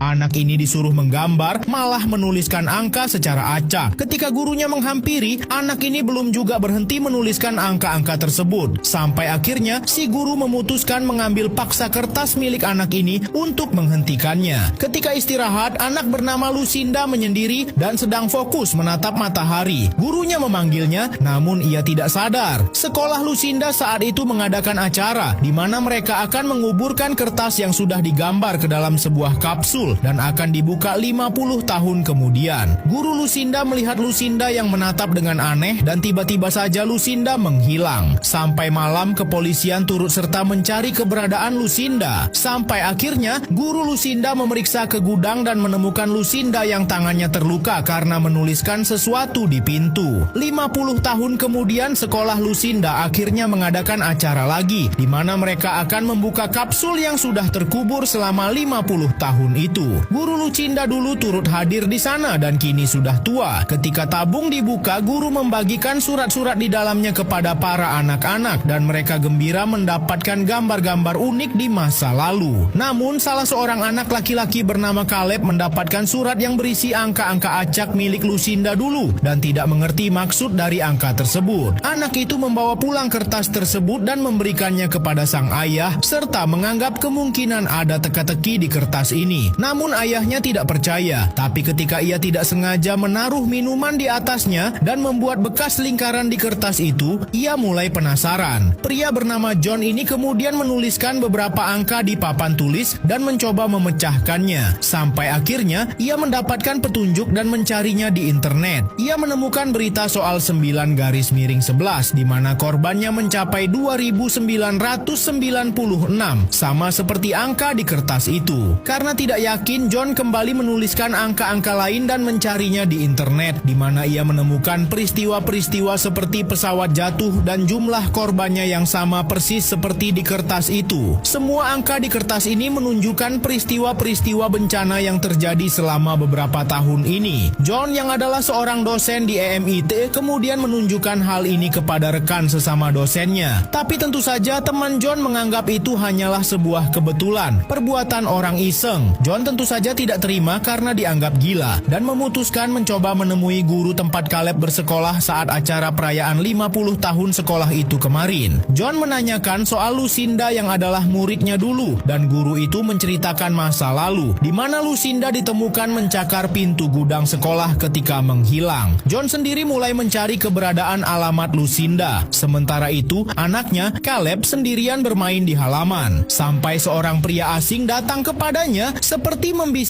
Anak ini disuruh menggambar, malah menuliskan angka secara acak. Ketika gurunya menghampiri, anak ini belum juga berhenti menuliskan angka-angka tersebut. Sampai akhirnya, si guru memutuskan mengambil paksa kertas milik anak ini untuk menghentikannya. Ketika istirahat, anak bernama Lucinda menyendiri dan sedang fokus menatap matahari. Gurunya memanggilnya, namun ia tidak sadar. Sekolah Lucinda saat itu mengadakan acara di mana mereka akan menguburkan kertas yang sudah digambar ke dalam sebuah kapsul dan akan dibuka 50 tahun kemudian. Guru Lucinda melihat Lucinda yang menatap dengan aneh dan tiba-tiba saja Lucinda menghilang. Sampai malam kepolisian turut serta mencari keberadaan Lucinda. Sampai akhirnya guru Lucinda memeriksa ke gudang dan menemukan Lucinda yang tangannya terluka karena menuliskan sesuatu di pintu. 50 tahun kemudian sekolah Lucinda akhirnya mengadakan acara lagi di mana mereka akan membuka kapsul yang sudah terkubur selama 50 tahun itu. Guru Lucinda dulu turut hadir di sana dan kini sudah tua. Ketika tabung dibuka, guru membagikan surat-surat di dalamnya kepada para anak-anak dan mereka gembira mendapatkan gambar-gambar unik di masa lalu. Namun, salah seorang anak laki-laki bernama Caleb mendapatkan surat yang berisi angka-angka acak milik Lucinda dulu dan tidak mengerti maksud dari angka tersebut. Anak itu membawa pulang kertas tersebut dan memberikannya kepada sang ayah serta menganggap kemungkinan ada teka-teki di kertas ini. Namun ayahnya tidak percaya, tapi ketika ia tidak sengaja menaruh minuman di atasnya dan membuat bekas lingkaran di kertas itu, ia mulai penasaran. Pria bernama John ini kemudian menuliskan beberapa angka di papan tulis dan mencoba memecahkannya. Sampai akhirnya ia mendapatkan petunjuk dan mencarinya di internet. Ia menemukan berita soal 9 garis miring 11 di mana korbannya mencapai 2.996, sama seperti angka di kertas itu. Karena tidak yakin, John kembali menuliskan angka-angka lain dan mencarinya di internet, di mana ia menemukan peristiwa-peristiwa seperti pesawat jatuh dan jumlah korbannya yang sama persis seperti di kertas itu. Semua angka di kertas ini menunjukkan peristiwa-peristiwa bencana yang terjadi selama beberapa tahun ini. John yang adalah seorang dosen di EMIT kemudian menunjukkan hal ini kepada rekan sesama dosennya. Tapi tentu saja teman John menganggap itu hanyalah sebuah kebetulan, perbuatan orang iseng. John tentu saja tidak terima karena dianggap gila dan memutuskan mencoba menemui guru tempat Caleb bersekolah saat acara perayaan 50 tahun sekolah itu kemarin. John menanyakan soal Lucinda yang adalah muridnya dulu dan guru itu menceritakan masa lalu di mana Lucinda ditemukan mencakar pintu gudang sekolah ketika menghilang. John sendiri mulai mencari keberadaan alamat Lucinda. Sementara itu, anaknya Caleb sendirian bermain di halaman sampai seorang pria asing datang kepadanya seperti membisik